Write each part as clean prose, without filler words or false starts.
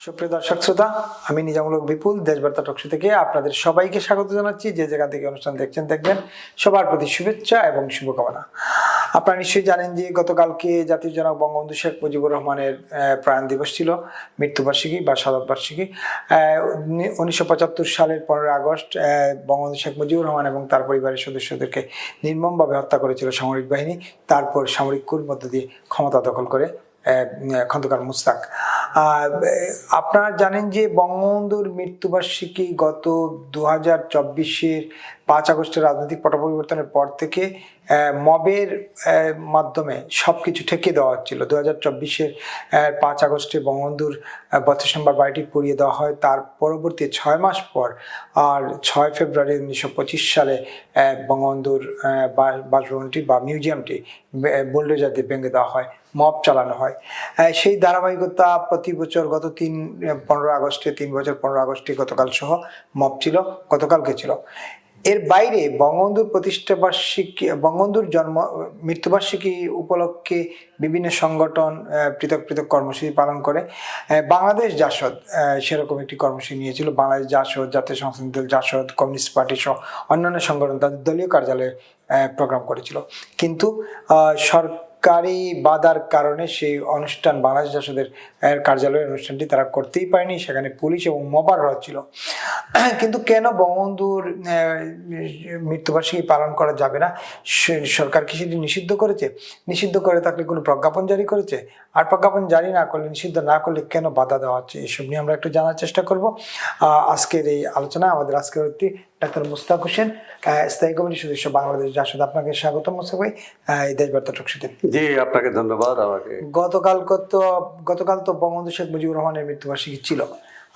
সুপ্রিয় দর্শক শ্রোতা, আমি নিজামুল বিপুল দেশবার্তা টকশো থেকে আপনাদের সবাইকে স্বাগত জানাচ্ছি। যে জায়গা থেকে অনুষ্ঠান দেখবেন সবার প্রতি শুভেচ্ছা এবং শুভকামনা। আপনারা নিশ্চয়ই জানেন যে গতকালকে জাতির জনক বঙ্গবন্ধু শেখ মুজিবুর রহমানের প্রয়াণ দিবস ছিল, মৃত্যুবার্ষিকী বা শাহাদাত বার্ষিকী। 1975 সালের 15 আগস্ট বঙ্গবন্ধু শেখ মুজিবুর রহমান এবং তার পরিবারের সদস্যদেরকে নির্মমভাবে হত্যা করেছিল সামরিক বাহিনী। তারপর সামরিক কুর মধ্য দিয়ে ক্ষমতা দখল করে খন্দকার মুশতাক। আপনারা জানেন যে বঙ্গবন্ধুর মৃত্যুবার্ষিকী গত 2024-এর 5 আগস্টের রাজনৈতিক পট পরিবর্তনের পর থেকে মবের মাধ্যমে সবকিছু ঠেকিয়ে দেওয়া হচ্ছিল। 2024-এর 5 আগস্টে বঙ্গবন্ধুর 32 নম্বর বাড়িটি পুড়িয়ে দেওয়া হয়। তার পরবর্তী 6 মাস পর আর 6 ফেব্রুয়ারি 1925 সালে বঙ্গবন্ধুর বাসভবনটি বা মিউজিয়ামটি বুলডোজার দিয়ে ভেঙে দেওয়া হয়, মব চালানো হয়। সেই ধারাবাহিকতা প্রতি বছর গত 15 আগস্টে 3 বছর 15 আগস্টে গতকাল সহ মব ছিল, গতকালকে ছিল। এর বাইরে বঙ্গবন্ধুর মৃত্যুবার্ষিকী উপলক্ষে বিভিন্ন সংগঠন পৃথক পৃথক কর্মসূচি পালন করে। বাংলাদেশ জাসদ সেরকম একটি কর্মসূচি নিয়েছিল। বাংলাদেশ জাসদ, জাতীয় সংসদীয় দল জাসদ, কমিউনিস্ট পার্টি সহ অন্যান্য সংগঠন তাদের দলীয় কার্যালয়ে প্রোগ্রাম করেছিল, কিন্তু সরকারি বাধার কারণে সেই অনুষ্ঠান বাংলাদেশ জাসদের কার্যালয়ের অনুষ্ঠানটি তারা করতেই পারেনি। সেখানে পুলিশ এবং মবার ছিল। কিন্তু কেন বঙ্গবন্ধুর মৃত্যুবার্ষিকী পালন করা যাবে না? সরকার কি সেটি নিষিদ্ধ করেছে? নিষিদ্ধ করে থাকলে কোনো প্রজ্ঞাপন জারি করেছে? আর প্রজ্ঞাপন জারি না করলে, নিষিদ্ধ না করলে কেন বাধা দেওয়া হচ্ছে? এসব নিয়ে আমরা একটু জানার চেষ্টা করব আজকের এই আলোচনায়। আমাদের আজকের অতিথি ডাক্তার মুশতাক হোসেন, স্থায়ী কমিটির সদস্য, বাংলাদেশ জাসদ। আপনাকে স্বাগত মুশতাক ভাই এই দেশবার্তা টকশোতে। জি, আপনাকে ধন্যবাদ। আমাকে গতকাল তো বঙ্গবন্ধু শেখ মুজিবুর রহমানের মৃত্যুবার্ষিকী ছিল।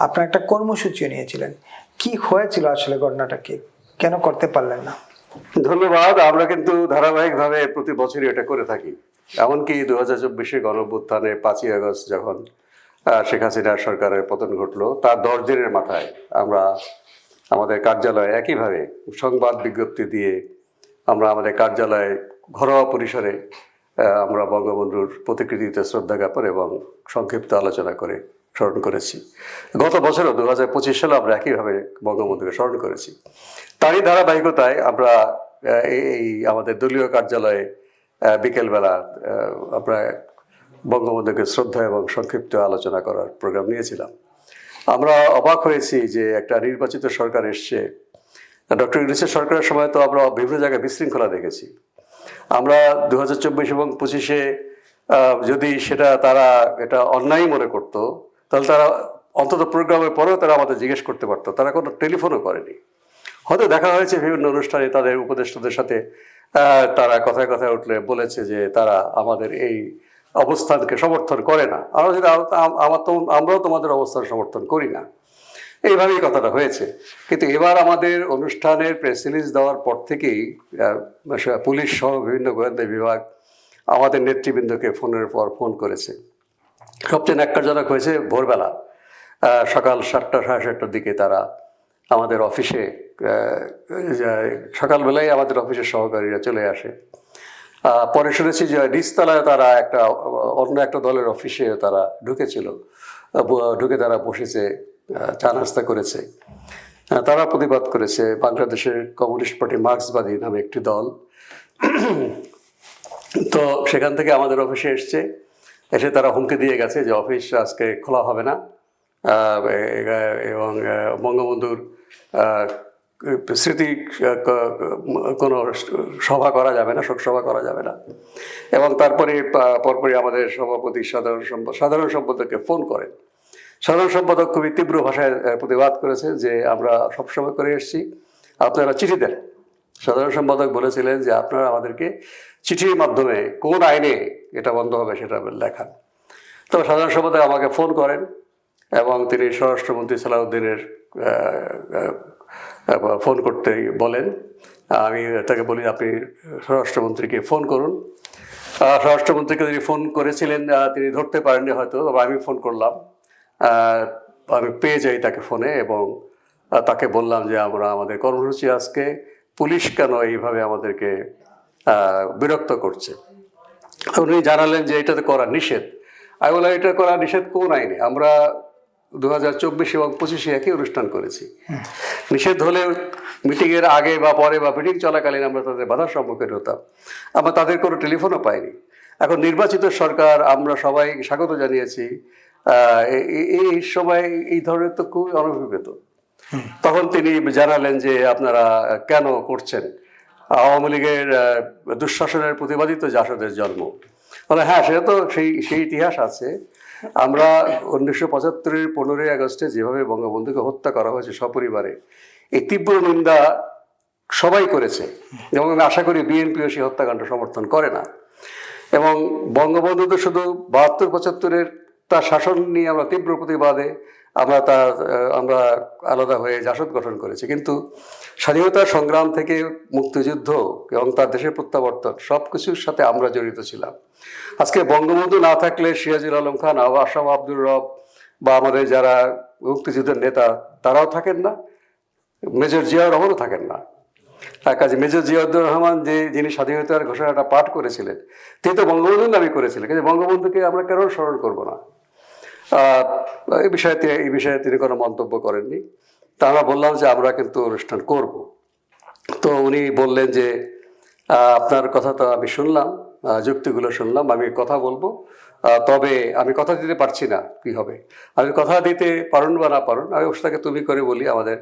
আপনার একটা কর্মসূচি নিয়েছিলেন, কি হয়েছিল আসলে? ঘটনাটা কি, কেন করতে পারলেন না? ধন্যবাদ। আমরা কিন্তু ধারাবাহিকভাবে প্রতি বছরই এটা করে থাকি। এমনকি 2024-এর গণঅভ্যুত্থানে 5ই আগস্ট যখন শেখ হাসিনার সরকারের পতন ঘটলো, তার 10 দিনের মাথায় আমরা আমাদের কার্যালয়ে একইভাবে সংবাদ বিজ্ঞপ্তি দিয়ে আমরা আমাদের কার্যালয়ে ঘরোয়া পরিসরে আমরা বঙ্গবন্ধুর প্রতিকৃতিতে শ্রদ্ধা জ্ঞাপন এবং সংক্ষিপ্ত আলোচনা করে স্মরণ করেছি। গত বছরও 2025 সালে আমরা একইভাবে বঙ্গবন্ধুকে স্মরণ করেছি। তারই ধারাবাহিকতায় আমরা এই আমাদের দলীয় কার্যালয়ে বিকেলবেলা আমরা বঙ্গবন্ধুকে শ্রদ্ধা এবং সংক্ষিপ্ত আলোচনা করার প্রোগ্রাম নিয়েছিলাম। আমরা অবাক হয়েছি যে একটা নির্বাচিত সরকার এসছে। ডক্টর ইউনূসের সরকারের সময় তো আমরা বিভিন্ন জায়গায় বিশৃঙ্খলা দেখেছি। আমরা 2024 এবং 25-এ যদি তারা এটা অন্যায় মনে করতো, তাহলে তারা অন্তত প্রোগ্রামের পরেও তারা আমাদের জিজ্ঞেস করতে পারতো। তারা কোনো টেলিফোনও করেনি। হয়তো দেখা হয়েছে বিভিন্ন অনুষ্ঠানে তাদের উপদেষ্টাদের সাথে, তারা কথায় কথায় উঠলে বলেছে যে তারা আমাদের এই অবস্থানকে সমর্থন করে না। আমরাও তোমাদের অবস্থান সমর্থন করি না, এইভাবেই কথাটা হয়েছে। কিন্তু এবার আমাদের অনুষ্ঠানের প্রেস রিলিজ দেওয়ার পর থেকেই পুলিশ সহ বিভিন্ন গোয়েন্দা বিভাগ আমাদের নেতৃবৃন্দকে ফোনের পর ফোন করেছে। সবচেয়ে ন্যাক্কারজনক হয়েছে ভোরবেলা সকাল 7টা সাড়ে 7টার দিকে তারা আমাদের অফিসে, সকালবেলায় আমাদের অফিসের সহকারীরা চলে আসে। পরে শুনেছি যে নিচতলায় তারা অন্য একটা দলের অফিসে তারা ঢুকে তারা বসেছে, চা নাস্তা করেছে। তারা প্রতিবাদ করেছে বাংলাদেশের কমিউনিস্ট পার্টি মার্ক্সবাদী নামে একটি দল। তো সেখান থেকে আমাদের অফিসে এসে তারা হুমকি দিয়ে গেছে যে অফিস আজকে খোলা হবে না এবং বঙ্গবন্ধুর স্মৃতি কোনো সভা করা যাবে না, শোকসভা করা যাবে না। এবং পরপরই আমাদের সভাপতি সাধারণ সম্পাদককে ফোন করেন। সাধারণ সম্পাদক খুবই তীব্র ভাষায় প্রতিবাদ করেছে যে আমরা সবসময় করে এসেছি, আপনারা চিঠি দেন। সাধারণ সম্পাদক বলেছিলেন যে আপনারা আমাদেরকে চিঠির মাধ্যমে কোন আইনে এটা বন্ধ হবে সেটা লেখান। তো সাধারণ সম্পাদক আমাকে ফোন করেন এবং তিনি স্বরাষ্ট্রমন্ত্রী সালাউদ্দিনের ফোন করতে বলেন। আমি তাকে বলি আপনি স্বরাষ্ট্রমন্ত্রীকে ফোন করুন। স্বরাষ্ট্রমন্ত্রীকে তিনি ফোন করেছিলেন, তিনি ধরতে পারেননি হয়তো, আমি ফোন করলাম। আমি পেয়ে যাই তাকে ফোনে এবং তাকে বললাম যে আমাদের কর্মসূচি আজকে, পুলিশ কেন এইভাবে আমাদেরকে বিরক্ত করছে। উনি জানালেন যে এটা তো করা নিষেধ। আমি বললাম এটা করা নিষেধ কোন আইনে? আমরা 2024 এবং 25-এ একই অনুষ্ঠান করেছি। নিষেধ হলে মিটিংয়ের আগে বা পরে বা মিটিং চলাকালীন আমরা তাদের বাধার সম্মুখীন হতাম, আমরা তাদের কোনো টেলিফোনও পাইনি। এখন নির্বাচিত সরকার, আমরা সবাই স্বাগত জানিয়েছি। এই সময় এই ধরনের তো খুবই অনভিজ্ঞত। তখন তিনি জানালেন যে আপনারা কেন করছেন, আওয়ামী লীগের দুঃশাসনের প্রতিবাদই তো জাসদের জন্ম। বলে হ্যাঁ, সেটা তো সেই ইতিহাস আছে। আমরা 1975-এর 15ই আগস্টে যেভাবে বঙ্গবন্ধুকে হত্যা করা হয়েছে সপরিবারে, এই তীব্র নিন্দা সবাই করেছে এবং আমি আশা করি বিএনপিও সেই হত্যাকাণ্ড সমর্থন করে না। এবং বঙ্গবন্ধু তো শুধু 72-75-এর তার শাসন নিয়ে আমরা তীব্র প্রতিবাদে আমরা আলাদা হয়ে জাসদ গঠন করেছি, কিন্তু স্বাধীনতা সংগ্রাম থেকে মুক্তিযুদ্ধ এবং তার দেশের প্রত্যাবর্তন সব কিছুর সাথে আমরা জড়িত ছিলাম। আজকে বঙ্গবন্ধু না থাকলে সিরাজুল আলম খান, আসাম আব্দুর রব বা আমাদের যারা মুক্তিযুদ্ধের নেতা তারাও থাকেন না, মেজর জিয়াউর রহমানও থাকেন না। কাজে মেজর জিয়াউর রহমান যিনি স্বাধীনতার ঘোষণাটা পাঠ করেছিলেন, তিনি তো বঙ্গবন্ধুর নামে করেছিলেন। কাজে বঙ্গবন্ধুকে আমরা কেন স্মরণ করবো না? এই বিষয়ে তিনি কোনো মন্তব্য করেননি। তা আমরা বললাম যে আমরা কিন্তু অনুষ্ঠান করব। তো উনি বললেন যে আপনার কথা তো আমি শুনলাম, যুক্তিগুলো শুনলাম, আমি কথা বলবো, তবে আমি কথা দিতে পারছি না কি হবে। আমি কথা দিতে পারুন বা না পারুন, আমি ওর সাথে তুমি করে বলি। আমাদের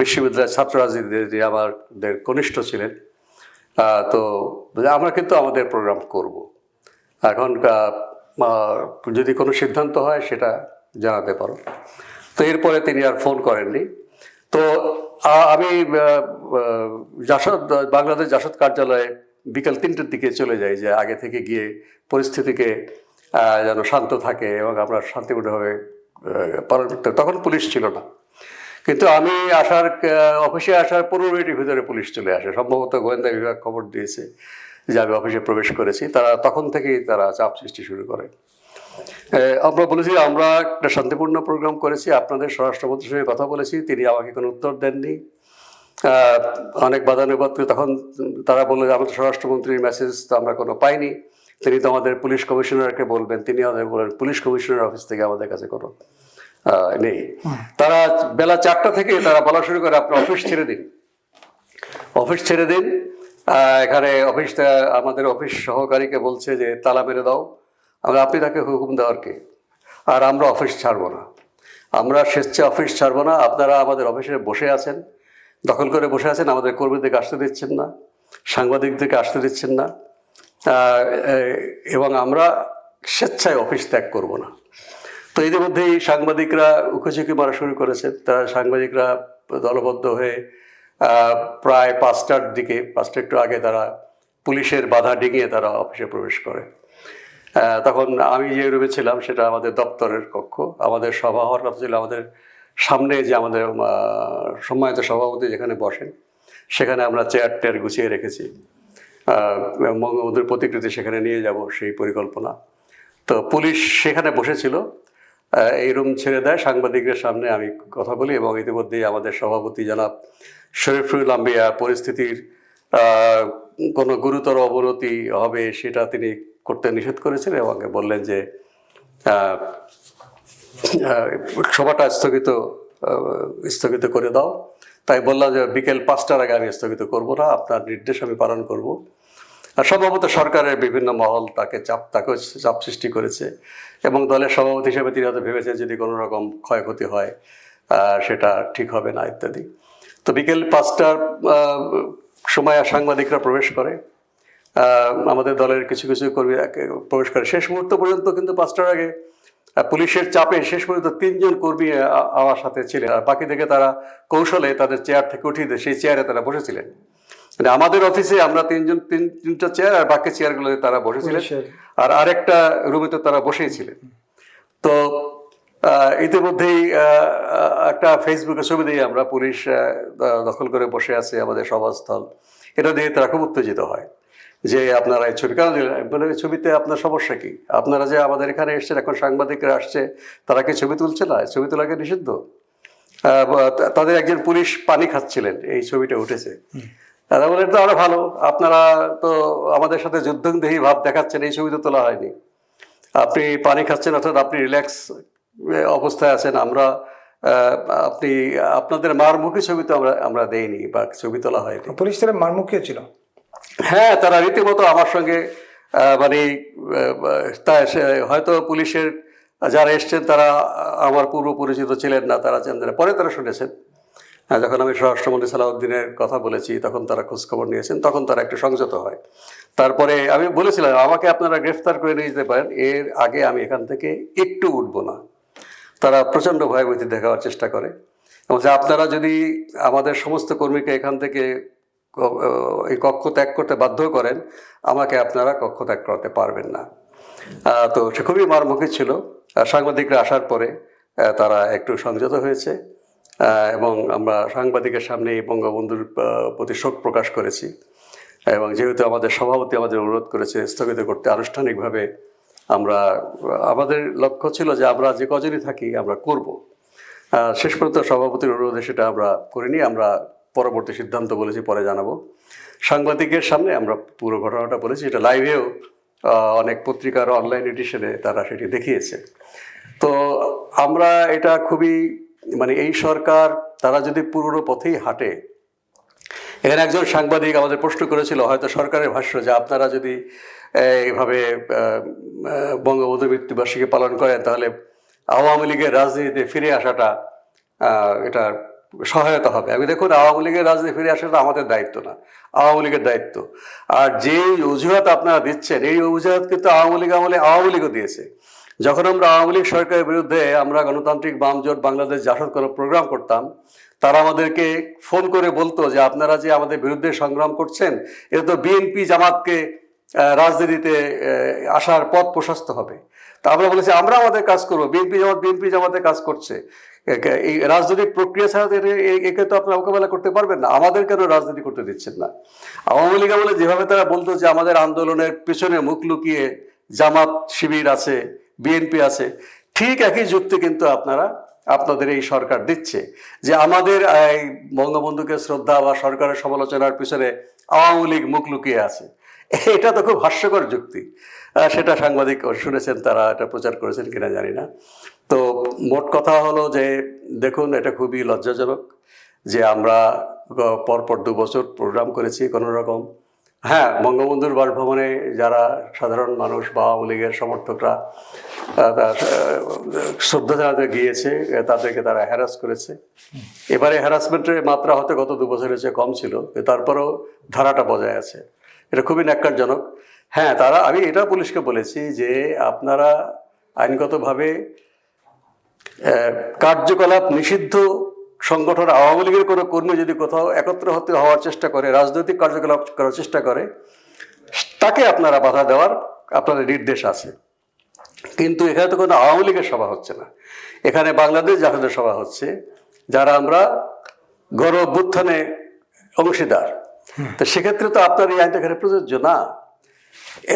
বিশ্ববিদ্যালয়ের ছাত্র রাজনীতি আমাদের কনিষ্ঠ ছিলেন, তো আমরা কিন্তু আমাদের প্রোগ্রাম করব। এখন যদি কোনো সিদ্ধান্ত হয় সেটা জানাতে পারো। তো এরপরে তিনি আর ফোন করেননি। তো আমি বাংলাদেশ জাসদ কার্যালয়ে বিকাল 3টের দিকে চলে যাই, যে আগে থেকে গিয়ে পরিস্থিতিকে যেন শান্ত থাকে এবং আমরা শান্তিপূর্ণভাবে পালন করতে। তখন পুলিশ ছিল না, কিন্তু আমি অফিসে আসার 15 মিনিটের ভিতরে পুলিশ চলে আসে। সম্ভবত গোয়েন্দা বিভাগ খবর দিয়েছে যে আমি অফিসে প্রবেশ করেছি। তারা তখন থেকেই চাপ সৃষ্টি শুরু করে। আমরা বলেছি আমরা একটা শান্তিপূর্ণ প্রোগ্রাম করেছি, আপনাদের স্বরাষ্ট্রমন্ত্রীর সঙ্গে কথা বলেছি, তিনি আমাকে কোনো উত্তর দেননি। অনেক বাদানুবাদ করে তখন তারা বললো যে আমাদের স্বরাষ্ট্রমন্ত্রীর মেসেজ তো আমরা কোনো পাইনি, তিনি তো আমাদের পুলিশ কমিশনারকে বলবেন। তিনি আমাদের বলেন পুলিশ কমিশনার অফিস থেকে আমাদের কাছে কোনো নেই। তারা বেলা 4টা থেকে তারা বলা শুরু করে আপনার অফিস ছেড়ে দিন, অফিস ছেড়ে দিন। এখানে আমাদের অফিস সহকারীকে বলছে যে তালা মেরে দাও। আপনি তাকে হুকুম দেওয়ার কে? আর আমরা অফিস ছাড়বো না, আমরা স্বেচ্ছায় অফিস ছাড়বো না। আপনারা আমাদের অফিসে বসে আছেন, দখল করে বসে আছেন, আমাদের কর্মীদেরকে আসতে দিচ্ছেন না, সাংবাদিকদেরকে আসতে দিচ্ছেন না, এবং আমরা স্বেচ্ছায় অফিস ত্যাগ করব না। তো ইতিমধ্যেই সাংবাদিকরা উঁকুঝুঁকি মারা শুরু করেছে। তারা সাংবাদিকরা দলবদ্ধ হয়ে প্রায় 5টার দিকে, 5টা একটু আগে তারা পুলিশের বাধা ডিঙিয়ে তারা অফিসে প্রবেশ করে। তখন আমি যে রুমে ছিলাম সেটা আমাদের দপ্তরের কক্ষ। আমাদের সভা হওয়ার কথা ছিল আমাদের সামনে, যে আমাদের সম্মানিত সভাপতি যেখানে বসেন সেখানে আমরা চেয়ার গুছিয়ে রেখেছি। বঙ্গবন্ধুর প্রতিকৃতি সেখানে নিয়ে যাব সেই পরিকল্পনা। তো পুলিশ সেখানে বসেছিল, এই রুম ছেড়ে দেয়। সাংবাদিকদের সামনে আমি কথা বলি এবং ইতিমধ্যেই আমাদের সভাপতি জনাব শরীফুল আম্বিয়া পরিস্থিতির কোনো গুরুতর অবনতি হবে সেটা তিনি করতে নিষেধ করেছিলেন এবং বললেন যে সভাটা স্থগিত করে দাও। তাই বললাম যে বিকেল 5টার আগে আমি স্থগিত করব না, আপনার নির্দেশ আমি পালন করব। আর সম্ভবত সরকারের বিভিন্ন মহল তাকেও চাপ সৃষ্টি করেছে এবং দলের সভাপতি হিসেবে তিনি হয়তো ভেবেছেন যদি কোনো রকম ক্ষয়ক্ষতি হয় সেটা ঠিক হবে না ইত্যাদি। তো বিকেল 5টার সময় সাংবাদিকরা প্রবেশ করে, আমাদের দলের কিছু কর্মী প্রবেশ করে। শেষ মুহূর্ত পর্যন্ত কিন্তু 5টার আগে পুলিশের চাপে শেষ পর্যন্ত 3জন কর্মী আমার সাথে ছিলেন, আর বাকি থেকে তারা কৌশলে তাদের চেয়ার থেকে উঠিয়ে দেয়, সেই চেয়ারে তারা বসেছিলেন। মানে আমাদের অফিসে আমরা তিনটা চেয়ার, আর বাকি চেয়ারগুলোতে তারা বসেছিলেন, আর আরেকটা রুমে তো তারা বসেই ছিলেন। তো ইতিমধ্যেই একটা ফেসবুকে ছবি দিয়ে আমরা পুলিশ দখল করে বসে আছে আমাদের সভাস্থল, এটা দিয়ে তারা খুব উত্তেজিত হয় যে আপনারা এই ছবি কেন দিলেন। বলে ছবিতে আপনার সমস্যা কি? আপনারা যে আমাদের এখানে এসছেন, এখন সাংবাদিকরা আসছে, তারা কি ছবি তুলছে না? ছবি তোলাকে নিষিদ্ধ। তাদের একজন পুলিশ পানি খাচ্ছিলেন, এই ছবিটা উঠেছে। তারা বলেন তো আরো ভালো, আপনারা তো আমাদের সাথে যুদ্ধংদেহী ভাব দেখাচ্ছেন, এই ছবি তো তোলা হয়নি। আপনি পানি খাচ্ছেন অর্থাৎ আপনি রিল্যাক্স অবস্থায় আছেন, আমরা আপনি আপনাদের মারমুখী ছবি তো আমরা দেইনি বা ছবি তোলা হয়নি। পুলিশ তারা মারমুখীও ছিল। হ্যাঁ, তারা রীতিমতো আমার সঙ্গে মানে হয়তো পুলিশের যারা এসছেন তারা আমার পূর্ব পরিচিত ছিলেন না, তারা জানতেন না, পরে তারা শুনেছেন। হ্যাঁ, যখন আমি স্বরাষ্ট্রমন্ত্রী সালাউদ্দিনের কথা বলেছি তখন তারা খোঁজখবর নিয়েছেন, তখন তারা একটু সংযত হয়। তারপরে আমি বলেছিলাম আমাকে আপনারা গ্রেফতার করে নিয়ে যেতে পারেন, এর আগে আমি এখান থেকে একটু উঠবো না। তারা প্রচণ্ড ভয়ভীতি দেখাবার চেষ্টা করে এবং যে আপনারা যদি আমাদের সমস্ত কর্মীকে এখান থেকে এই কক্ষ ত্যাগ করতে বাধ্য করেন, আমাকে আপনারা কক্ষ ত্যাগ করতে পারবেন না। তো সে খুবই মারমুখী ছিল। সাংবাদিকরা আসার পরে তারা একটু সংযত হয়েছে এবং আমরা সাংবাদিকের সামনে বঙ্গবন্ধুর প্রতি শোক প্রকাশ করেছি এবং যেহেতু আমাদের সভাপতি আমাদের অনুরোধ করেছে স্থগিত করতে আনুষ্ঠানিকভাবে, আমাদের লক্ষ্য ছিল যে আমরা যে কজনই থাকি আমরা করব। শেষ পর্যন্ত সভাপতির অনুরোধে সেটা আমরা করিনি, আমরা পরবর্তী সিদ্ধান্ত বলেছি পরে জানাবো। সাংবাদিকের সামনে আমরা পুরো ঘটনাটা বলেছি, এটা লাইভেও অনেক পত্রিকার অনলাইন এডিশনে তারা সেটি দেখিয়েছে। তো আমরা এটা খুবই মানে এই সরকার তারা যদি পুরনো পথেই হাঁটে, এখানে একজন সাংবাদিক আমাদের প্রশ্ন করেছিল হয়তো সরকারের ভাষ্য যে আপনারা যদি এইভাবে বঙ্গবন্ধু মৃত্যুবার্ষিকী পালন করেন তাহলে আওয়ামী লীগের রাজনীতিতে ফিরে আসাটা এটা সহায়তা হবে। আমি দেখুন, আওয়ামী লীগের রাজনীতি ফিরে আসাটা আমাদের দায়িত্ব না, আওয়ামী লীগের দায়িত্ব। আর যে অজুহাত আপনারা দিচ্ছেন এই অজুহাত কিন্তু আওয়ামী লীগ আমলে আওয়ামী লীগও দিয়েছে। যখন আমরা আওয়ামী লীগ সরকারের বিরুদ্ধে আমরা গণতান্ত্রিক বাম জোট বাংলাদেশ জাসদ কোনো প্রোগ্রাম করতাম, তারা আমাদেরকে ফোন করে বলতো যে আপনারা যে আমাদের বিরুদ্ধে সংগ্রাম করছেন এটা তো বিএনপি জামাতকে রাজনীতিতে আসার পথ প্রশস্ত হবে। তা আমরা বলেছি আমরা আমাদের কাজ করবো, বিএনপি জামাতের কাজ করছে। এই রাজনৈতিক প্রক্রিয়া ছাড়া একে তো আপনারা মোকাবেলা করতে পারবেন না, আমাদের কেন রাজনীতি করতে দিচ্ছেন না? আওয়ামী লীগ আমলে যেভাবে তারা বলতো যে আমাদের আন্দোলনের পিছনে মুখ লুকিয়ে জামাত শিবির আছে, বিএনপি আছে, ঠিক একই যুক্তি কিন্তু আপনাদের এই সরকার দিচ্ছে যে আমাদের এই বঙ্গবন্ধুকে শ্রদ্ধা বা সরকারের সমালোচনার পিছনে আওয়ামী লীগ মুখ লুকিয়ে আছে। এটা তো খুব হাস্যকর যুক্তি। সেটা সাংবাদিক শুনেছেন, তারা এটা প্রচার করেছেন কিনা জানি না। তো মোট কথা হলো যে দেখুন, এটা খুবই লজ্জাজনক যে আমরা পরপর 2 বছর প্রোগ্রাম করেছি কোনো রকম। হ্যাঁ, বঙ্গবন্ধুর বাসভবনে যারা সাধারণ মানুষ বা আওয়ামী লীগের সমর্থকরা শ্রদ্ধা জানাতে গিয়েছে তাদেরকে তারা হ্যারাস করেছে। এবারে হ্যারাসমেন্টের মাত্রা হয়তো গত 2 বছরের চেয়ে কম ছিল, তারপরেও ধারাটা বজায় আছে। এটা খুবই ন্যাক্কারজনক। হ্যাঁ, আমি এটা পুলিশকে বলেছি যে আপনারা আইনগতভাবে কার্যকলাপ নিষিদ্ধ সংগঠন আওয়ামী লীগের কোনো কর্মী যদি কোথাও একত্র হওয়ার চেষ্টা করে, রাজনৈতিক কার্যকলাপ করার চেষ্টা করে, তাকে আপনারা বাধা দেওয়ার আপনাদের নির্দেশ আছে। কিন্তু এখানে তো কোনো আওয়ামী লীগের সভা হচ্ছে না, এখানে বাংলাদেশ জাসদের সভা হচ্ছে, যারা আমরা গণ অভ্যুত্থানে অংশীদার। তো সেক্ষেত্রে তো আপনার এই আইনটা এখানে প্রযোজ্য না।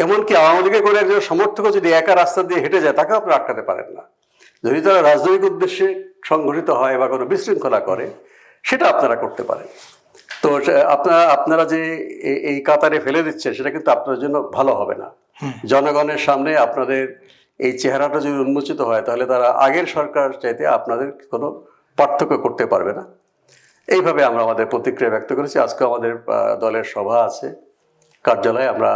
এমনকি আওয়ামী লীগের কোনো একজন সমর্থকও যদি একা রাস্তা দিয়ে হেঁটে যায় তাকেও আপনারা আটকাতে পারেন না। যদি তারা রাজনৈতিক উদ্দেশ্যে সংগঠিত হয় বা কোনো বিশৃঙ্খলা করে, সেটা আপনারা করতে পারেন। তো আপনারা যে এই কাতারে ফেলে দিচ্ছেন সেটা কিন্তু আপনার জন্য ভালো হবে না। জনগণের সামনে আপনাদের এই চেহারাটা যদি উন্মোচিত হয় তাহলে তারা আগের সরকার চাইতে আপনাদের কোনো পার্থক্য করতে পারবে না। এইভাবে আমরা আমাদের প্রতিক্রিয়া ব্যক্ত করেছি। আজকে আমাদের দলের সভা আছে কার্যালয়ে, আমরা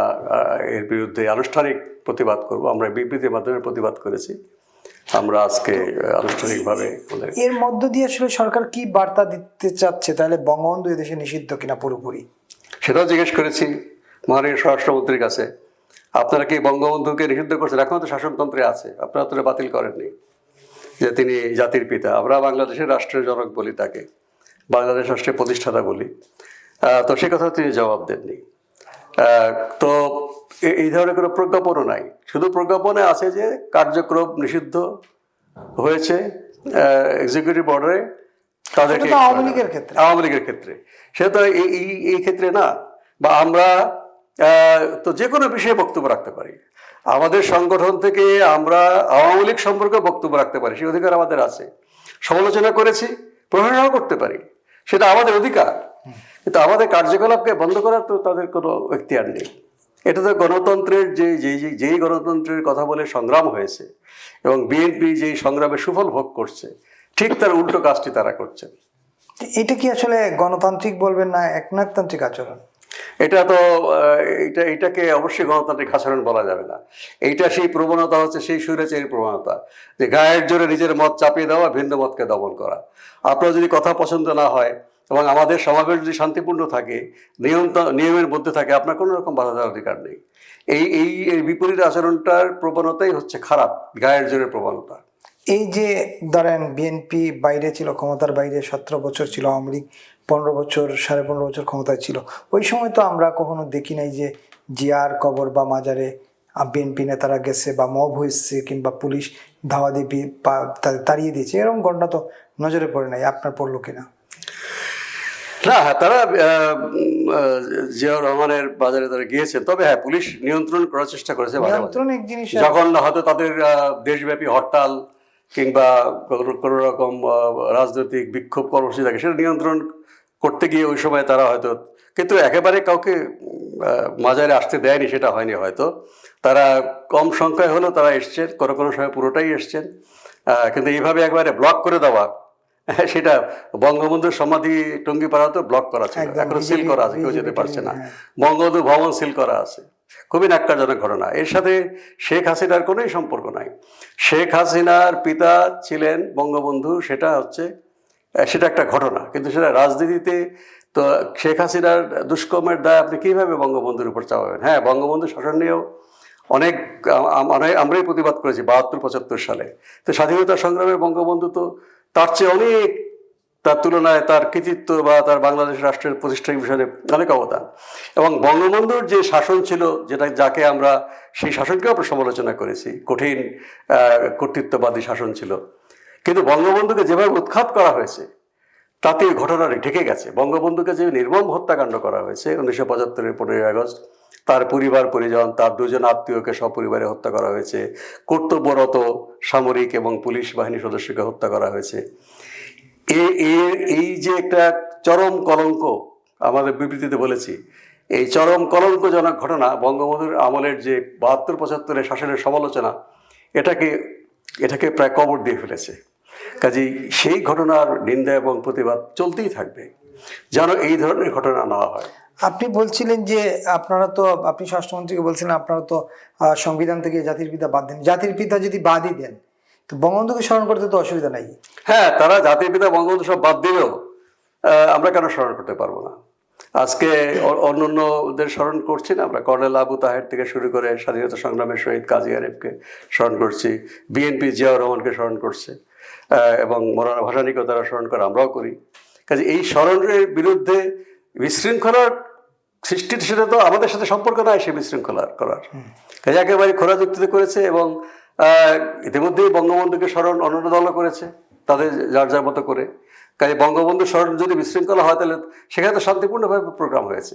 এর বিরুদ্ধে আনুষ্ঠানিক প্রতিবাদ করব। আমরা বিবৃতির মাধ্যমে প্রতিবাদ করেছি। আমরা আজকে আনুষ্ঠানিকভাবে এর মধ্য দিয়ে আসলে সরকার কি বার্তা দিতে চাচ্ছে, তাহলে বঙ্গবন্ধু এদেশে নিষিদ্ধ কিনা পুরোপুরি, সেটাও জিজ্ঞেস করেছি মাননীয় স্বরাষ্ট্রমন্ত্রীর কাছে। আপনারা কি বঙ্গবন্ধুকে নিষিদ্ধ করছেন? এখন তো শাসনতন্ত্রে আছে, আপনারা তো বাতিল করেননি যে তিনি জাতির পিতা। আমরা বাংলাদেশের রাষ্ট্রের জনক বলি তাকে, বাংলাদেশ রাষ্ট্রের প্রতিষ্ঠাতা বলি। তো সে কথা তিনি জবাব দেননি। তো এই ধরনের কোনো প্রজ্ঞাপনও নাই, শুধু প্রজ্ঞাপনে আছে যে কার্যক্রম নিষিদ্ধ হয়েছে এক্সিকিউটিভ অর্ডারে তাদেরকে। আওয়ামী লীগের ক্ষেত্রে সেটা তো এই ক্ষেত্রে না। বা আমরা তো যে কোনো বিষয়ে বক্তব্য রাখতে পারি, আমাদের সংগঠন থেকে আমরা আওয়ামী লীগ সম্পর্কে বক্তব্য রাখতে পারি, সেই অধিকার আমাদের আছে। সমালোচনা করেছি, প্রশংসাও করতে পারি, সেটা আমাদের অধিকার। কিন্তু আমাদের কার্যকলাপকে বন্ধ করার তো তাদের কোনো এখতিয়ার নেই। এটা তো গণতন্ত্রের যেই গণতন্ত্রের কথা বলে সংগ্রাম হয়েছে এবং বিএনপি যেই সংগ্রামে সুফল ভোগ করছে, ঠিক তার উল্টো কাজটি তারা করছে। এটা কি আসলে গণতান্ত্রিক বলবেন না একনায়কতান্ত্রিক আচরণ? এটা তো এটাকে অবশ্যই গণতান্ত্রিক আচরণ বলা যাবে না। এইটা সেই প্রবণতা হচ্ছে সেই স্বৈরাচারী প্রবণতা, যে গায়ের জোরে নিজের মত চাপিয়ে দেওয়া, ভিন্ন মতকে দমন করা। আপনার যদি কথা পছন্দ না হয় এবং আমাদের সমাবেশ যদি শান্তিপূর্ণ থাকে, নিয়মের মধ্যে থাকে, আপনার কোনো রকম বাধা দেওয়ার অধিকার নেই। এই বিপরীত আচরণটার প্রবণতাই হচ্ছে খারাপ, গায়ের জোরের প্রবণতা। এই যে ধরেন বিএনপি বাইরে ছিল, ক্ষমতার বাইরে 17 বছর ছিল, আওয়ামী লীগ 15 বছর 15.5 বছর ক্ষমতায় ছিল। ওই সময় তো আমরা কখনো দেখি নাই যে জিয়ার কবর বা মাজারে বিএনপি নেতারা গেছে বা মব হয়েছে কিংবা পুলিশ ধাওয়া দিয়ে তাড়িয়ে দিয়েছে, এরকম ঘটনা তো নজরে পড়ে নাই। আপনার পড়লো কিনা? না, তারা জিয়াউর রহমানের বাজারে তারা গিয়েছেন, তবে হ্যাঁ পুলিশ নিয়ন্ত্রণ করার চেষ্টা করেছে মাঝে মাঝে। নিয়ন্ত্রণ এক জিনিস, যখন হয়তো তাদের দেশব্যাপী হরতাল কিংবা কোনো রকম রাজনৈতিক বিক্ষোভ কর্মসূচি থাকে, সেটা নিয়ন্ত্রণ করতে গিয়ে ওই সময় তারা হয়তো, কিন্তু একেবারে কাউকে মাজারে আসতে দেয়নি সেটা হয়নি। হয়তো তারা কম সংখ্যায় হলেও তারা এসছেন, কোনো সময় পুরোটাই এসছেন। কিন্তু এইভাবে একবারে ব্লক করে দেওয়া, সেটা বঙ্গবন্ধুর সমাধি টঙ্গিপাড়াতেও ব্লক করা ছিল, এখনো সিল করা আছে, কেউ যেতে পারছে না। বঙ্গবন্ধু ভবন সিল করা আছে। খুবই ন্যাক্কারজনক ঘটনা। এর সাথে শেখ হাসিনার কোনোই সম্পর্ক নাই। শেখ হাসিনার পিতা ছিলেন বঙ্গবন্ধু, সেটা একটা ঘটনা, কিন্তু সেটা রাজনীতিতে তো শেখ হাসিনার দুষ্কর্মের দায় আপনি কীভাবে বঙ্গবন্ধুর উপর চাপাবেন? হ্যাঁ, বঙ্গবন্ধু শাসন নিয়েও অনেক আমরাই প্রতিবাদ করেছি 72-75 সালে। তো স্বাধীনতা সংগ্রামে বঙ্গবন্ধু তো তার চেয়ে অনেক, তার তুলনায় তার কৃতিত্ব বা তার বাংলাদেশ রাষ্ট্রের প্রতিষ্ঠার বিষয়ে অনেক অবদান। এবং বঙ্গবন্ধুর যে শাসন ছিল, যাকে আমরা সেই শাসনকেও আমরা সমালোচনা করেছি, কঠিন কর্তৃত্ববাদী শাসন ছিল, কিন্তু বঙ্গবন্ধুকে যেভাবে উৎখাত করা হয়েছে তাতে ঘটনাটি ঢেকে গেছে। বঙ্গবন্ধুকে যে নির্মম হত্যাকাণ্ড করা হয়েছে 1975-এর 15ই আগস্ট, তার পরিবার পরিজন, তার দুজন আত্মীয়কে সপরিবারে হত্যা করা হয়েছে, কর্তব্যরত সামরিক এবং পুলিশ বাহিনী সদস্যকে হত্যা করা হয়েছে। এই যে একটা চরম কলঙ্ক, আমাদের বিবৃতিতে বলেছি, এই চরম কলঙ্কজনক ঘটনা, বঙ্গবন্ধুর আমলের যে 72-75-এর শাসনের সমালোচনা, এটাকে প্রায় কবর দিয়ে ফেলেছে। কাজেই সেই ঘটনার নিন্দা এবং প্রতিবাদ চলতেই থাকবে, যেন এই ধরনের ঘটনা না হয়। আপনি বলছিলেন যে আপনি স্বরাষ্ট্রমন্ত্রীকে বলছিলেন আপনারা তো সংবিধান থেকে জাতির পিতা বাদ দেন। জাতির পিতা যদি বাদই দেন, তো বঙ্গবন্ধুকে স্মরণ করতে তো অসুবিধা নাই। হ্যাঁ, তারা জাতির পিতা বঙ্গবন্ধু সব বাদ দিলেও আমরা কেন স্মরণ করতে পারবো না? আজকে অন্যান্যদের স্মরণ করছি না আমরা, কর্নেল আবু তাহের থেকে শুরু করে স্বাধীনতা সংগ্রামের শহীদ কাজী আরিফকে স্মরণ করছি, বিএনপি জিয়াউর রহমানকে স্মরণ করছে, এবং মৌলানা ভাসানীকেও তারা স্মরণ করে, আমরাও করি। কাজে এই স্মরণের বিরুদ্ধে বিশৃঙ্খলার সৃষ্টি, সেটা তো আমাদের সাথে সম্পর্ক নাই সে বিশৃঙ্খলা করার। কাজে একেবারে খোলা যুক্তিতে করেছে, এবং ইতিমধ্যেই বঙ্গবন্ধুকে স্মরণ অন্যান্য দলও করেছে তাদের যার মতো করে। কাজে বঙ্গবন্ধু স্মরণ যদি বিশৃঙ্খলা হয়, তাহলে সেখানে তো শান্তিপূর্ণভাবে প্রোগ্রাম হয়েছে।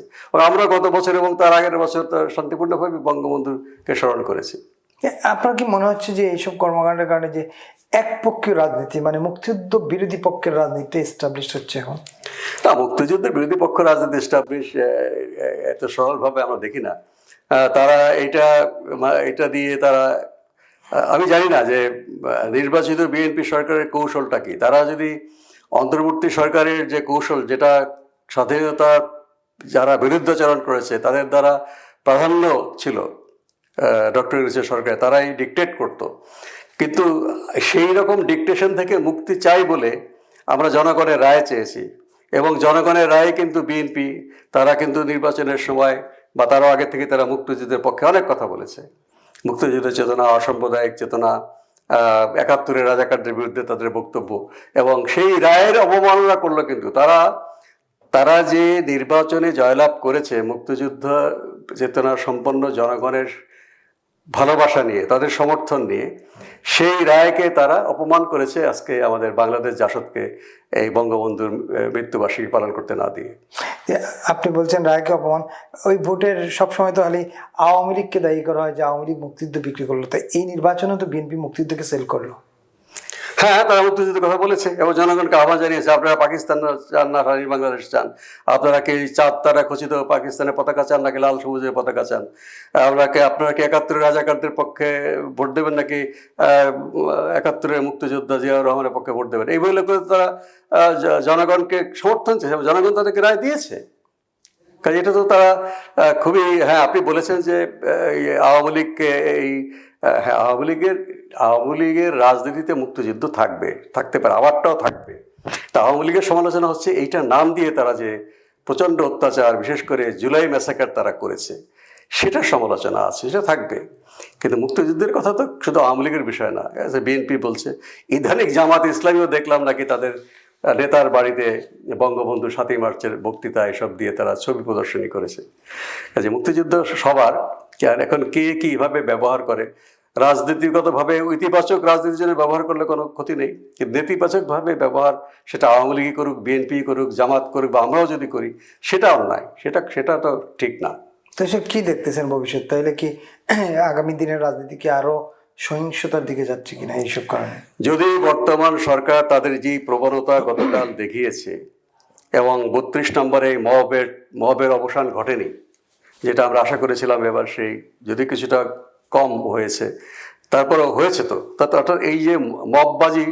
আমরা গত বছর এবং তার আগের বছর শান্তিপূর্ণভাবে বঙ্গবন্ধুকে স্মরণ করেছি। আপনার কি মনে হচ্ছে যে এইসব কর্মকাণ্ডের কারণে যে একপক্ষীয় রাজনীতি, মানে মুক্তিযুদ্ধ বিরোধী পক্ষের রাজনীতি এস্টাবলিশ হচ্ছে এখন? না, মুক্তিযুদ্ধের বিরোধী পক্ষ রাজনীতি এস্টাবলিশ এত সরলভাবে আমরা দেখি না। তারা এটা দিয়ে তারা, আমি জানি না যে নির্বাচিত বিএনপি সরকারের কৌশলটা কি। তারা যদি অন্তর্বর্তী সরকারের যে কৌশল, যেটা স্বাধীনতা যারা বিরুদ্ধাচরণ করেছে তাদের দ্বারা প্রাধান্য ছিল ডক্টর ইউনূসের সরকার, তারাই ডিকটেট করতো, কিন্তু সেই রকম ডিকটেশন থেকে মুক্তি চাই বলে আমরা জনগণের রায় চেয়েছি, এবং জনগণের রায় কিন্তু বিএনপি, তারা কিন্তু নির্বাচনের সময় বা তারও আগে থেকে তারা মুক্তিযুদ্ধের পক্ষে অনেক কথা বলেছে। মুক্তিযুদ্ধের চেতনা, অসাম্প্রদায়িক চেতনা, ৭১-এর রাজাকারদের বিরুদ্ধে তাদের বক্তব্য, এবং সেই রায়ের অবমাননা করলো। কিন্তু তারা যে নির্বাচনে জয়লাভ করেছে মুক্তিযুদ্ধ চেতনা সম্পন্ন জনগণের ভালোবাসা নিয়ে, তাদের সমর্থন নিয়ে, সেই রায়কে তারা অপমান করেছে আজকে আমাদের বাংলাদেশ জাসদকে এই বঙ্গবন্ধুর মৃত্যুবার্ষিকী পালন করতে না দিয়ে। আপনি বলছেন রায়কে অপমান, ওই ভোটের সবসময় তো খালি আওয়ামী লীগকে দায়ী করা হয় যে আওয়ামী লীগ মুক্তিযুদ্ধ বিক্রি করলো, তাই এই নির্বাচনে তো বিএনপি মুক্তিযুদ্ধকে সেল করলো। হ্যাঁ, তারা মুক্তিযুদ্ধের কথা বলেছে এবং জনগণকে আহ্বান জানিয়েছে, আপনারা পাকিস্তান চান না স্বাধীন বাংলাদেশ চান, আপনারা কি চাঁদ তারা খচিত পাকিস্তানের পতাকা চান নাকি লাল সবুজের পতাকা চান, আপনারা কি ৭১ রাজাকারদের পক্ষে ভোট দেবেন নাকি ৭১ মুক্তিযোদ্ধা জিয়াউর রহমানের পক্ষে ভোট দেবেন, এই বলে করে তারা জনগণকে সমর্থন চেয়েছে এবং জনগণ তাদেরকে রায় দিয়েছে। কাজে এটা তো তারা খুবই, হ্যাঁ আপনি বলেছেন যে আওয়ামী লীগকে হ্যাঁ আওয়ামী লীগের রাজনীতিতে মুক্তিযুদ্ধ থাকতে পারে, আবারটাও থাকবে। তা আওয়ামী লীগের সমালোচনা হচ্ছে এইটা নাম দিয়ে তারা যে প্রচণ্ড অত্যাচার, বিশেষ করে জুলাই ম্যাসাকার তারা করেছে, সেটার সমালোচনা আছে, সেটা থাকবে। কিন্তু মুক্তিযুদ্ধের কথা তো শুধু আওয়ামী লীগের বিষয় না, বিএনপি বলছে, ইদানিক জামাত ইসলামীও দেখলাম নাকি তাদের নেতার বাড়িতে বঙ্গবন্ধু ৭ই মার্চের বক্তৃতা এসব দিয়ে তারা ছবি প্রদর্শনী করেছে। কাজে মুক্তিযুদ্ধ সবার, আর এখন কে কীভাবে ব্যবহার করে, রাজনীতিগতভাবে ইতিবাচক রাজনীতির জন্য ব্যবহার করলে কোনো ক্ষতি নেই, কিন্তু নেতিবাচকভাবে ব্যবহার, সেটা আওয়ামী লীগই করুক, বিএনপি করুক, জামাত করুক বা আমরাও যদি করি, সেটা অন্যায়, সেটা তো ঠিক না। তো এসব কি দেখতেছেন ভবিষ্যৎ, তাইলে কি আগামী দিনের রাজনীতি কি আরো সহিংসতার দিকে যাচ্ছে কিনা এইসব কারণে? যদি বর্তমান সরকার তাদের যে প্রবণতা গতকাল দেখিয়েছে এবং ৩২ নম্বরে মবের অবসান ঘটেনি, যেটা আমরা আশা করেছিলাম, এবার সেই যদি কিছুটা কম হয়েছে, তারপরেও হয়েছে তো, অর্থাৎ এই যে মববাজি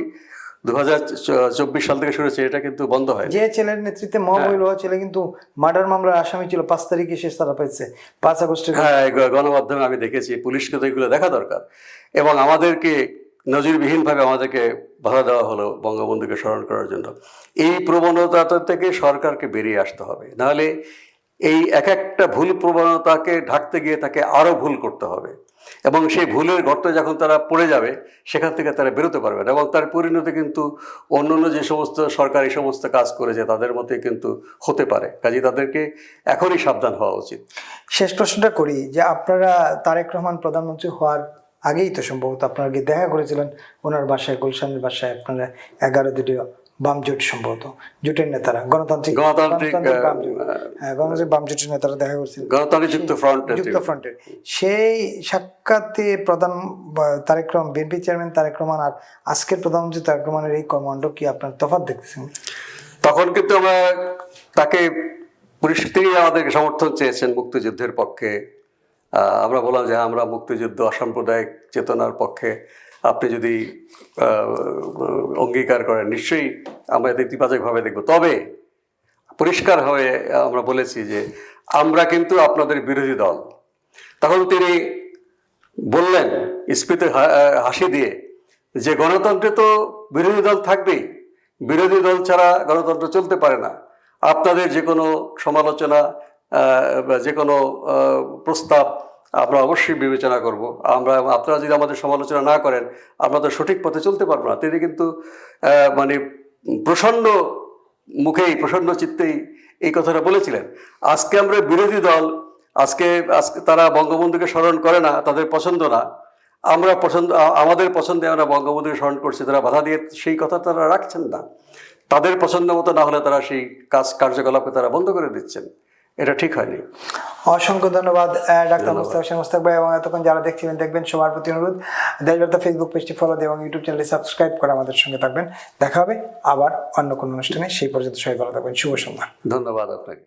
২০২৪ সাল থেকে শুরু হয়েছে, এটা কিন্তু বন্ধ হয়। যে ছেলের নেতৃত্বে মব হইল, ছেলে কিন্তু মার্ডার মামলার আসামি ছিল, ৫ তারিখে শেষ তারা পাইছে, ৫ আগস্টে। হ্যাঁ, গণমাধ্যমে আমি দেখেছি, পুলিশকে তো এগুলো দেখা দরকার। এবং আমাদেরকে নজিরবিহীনভাবে আমাদেরকে বাধা দেওয়া হলো বঙ্গবন্ধুকে স্মরণ করার জন্য। এই প্রবণতা থেকে সরকারকে বেরিয়ে আসতে হবে, নাহলে এই একটা ভুল প্রবণতাকে ঢাকতে গিয়ে তাকে আরও ভুল করতে হবে এবং সেই ভুলের গর্তে যখন তারা পড়ে যাবে, সেখান থেকে তারা বেরোতে পারবে না এবং তার পরিণতি কিন্তু অন্য যে সমস্ত সরকার এই সমস্ত কাজ করেছে তাদের মতোই কিন্তু হতে পারে। কাজে তাদেরকে এখনই সাবধান হওয়া উচিত। শেষ প্রশ্নটা করি যে আপনারা তারেক রহমান প্রধানমন্ত্রী হওয়ার আগেই তো সম্ভবত আপনারা গিয়ে দেখা করেছিলেন ওনার বাসায়, গুলশানের বাসায়, আপনারা ১১ দলীয় বাম জোট, সম্ভবত জোটের নেতারা, গণতান্ত্রিক বাম জোটের নেতারা দেখা করছিলেন, গণতান্ত্রিক যুক্ত ফ্রন্টের। সেই সাক্ষাতে তারেক রহমান, বিএনপি চেয়ারম্যান তারেক রহমান আর আজকের প্রধানমন্ত্রী তারেক রহমানের এই কর্মকাণ্ড কি আপনার তফাৎ দেখতেছেন? তখন কিন্তু আমরা তাকে তিনি আমাদেরকে সমর্থন চেয়েছেন মুক্তিযুদ্ধের পক্ষে। আমরা বললাম যে আমরা মুক্তিযুদ্ধ অসাম্প্রদায়িক চেতনার পক্ষে, আপনি যদি অঙ্গীকার করেন নিশ্চয়ই আমরা এতে ইতিবাচকভাবে দেখব। তবে পরিষ্কার হয়ে আমরা বলেছি যে আমরা কিন্তু আপনাদের বিরোধী দল। তখন তিনি বললেন স্ফীত হাসি দিয়ে যে গণতন্ত্রে তো বিরোধী দল থাকবেই, বিরোধী দল ছাড়া গণতন্ত্র চলতে পারে না। আপনাদের যে কোনো সমালোচনা, যে কোনো প্রস্তাব আমরা অবশ্যই বিবেচনা করব। আপনারা যদি আমাদের সমালোচনা না করেন, আমরা তো সঠিক পথে চলতে পারবো না। তিনি কিন্তু মানে প্রসন্ন মুখেই, প্রসন্ন চিত্তেই এই কথাটা বলেছিলেন। আজকে আমরা বিরোধী দল, আজকে তারা বঙ্গবন্ধুকে স্মরণ করে না, তাদের পছন্দ না, আমাদের পছন্দে আমরা বঙ্গবন্ধুকে স্মরণ করছি, তারা বাধা দিয়ে সেই কথা তারা রাখছেন না। তাদের পছন্দ মতো না হলে তারা সেই কার্যকলাপকে তারা বন্ধ করে দিচ্ছেন। এটা ঠিক হয়নি। অসংখ্য ধন্যবাদ ডাক্তার মোস্তাক ভাই, এবং এতক্ষণ যারা দেখবেন সবার প্রতি অনুরোধ, দেশবার্তা ফেসবুক পেজটি ফলো দিয়ে এবং ইউটিউব চ্যানেলে সাবস্ক্রাইব করে আমাদের সঙ্গে থাকবেন। দেখা হবে আবার অন্য কোনো অনুষ্ঠানে, সেই পর্যন্ত সবাই ভালো থাকবেন। শুভ সন্ধ্যা। ধন্যবাদ আপনাকে।